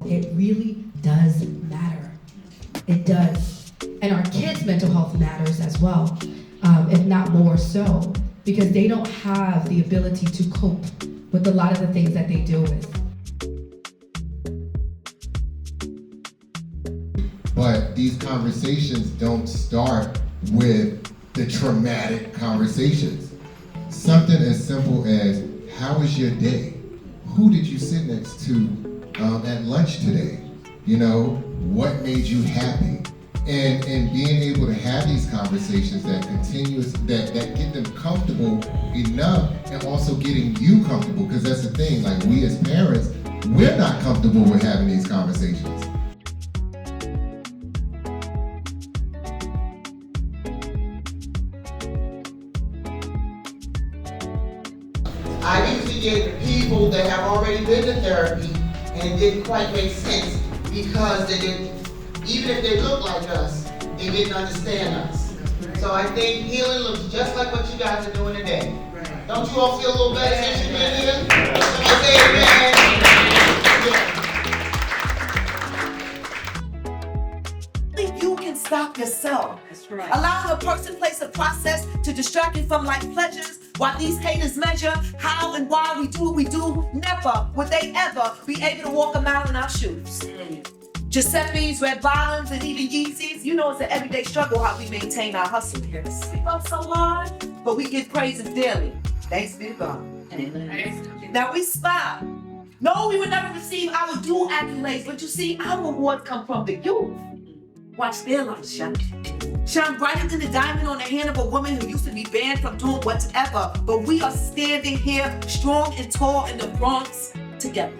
It really does matter. It does. And our kids' mental health matters as well, if not more so, because they don't have the ability to cope with a lot of the things that they deal with. But these conversations don't start with the traumatic conversations. Something as simple as, how was your day? Who did you sit next to at lunch today? You know, what made you happy? And being able to have these conversations that get them comfortable enough, and also getting you comfortable, because that's the thing, like, we as parents, we're not comfortable with having these conversations. I usually get people that have already been to therapy and didn't quite make sense because they didn't, even if they look like us, they didn't understand us. So I think healing looks just like what you guys are doing today. Don't you all feel a little better since you've been here? Somebody say amen. You can stop yourself. That's right. Allowing a person, place, or process to distract you from life pleasures while these haters measure how and why we do what we do. Never would they ever be able to walk a mile in our shoes. Giuseppe's, Red Bottoms, and even Yeezys, you know it's an everyday struggle how we maintain our hustle here. We work so hard, but we give praises daily. Thanks be to God. Now we smile. No, we would never receive our due accolades, but you see, our awards come from the youth. Watch their light shine. Shine brighter than the diamond on the hand of a woman who used to be banned from doing whatever. But we are standing here strong and tall in the Bronx together.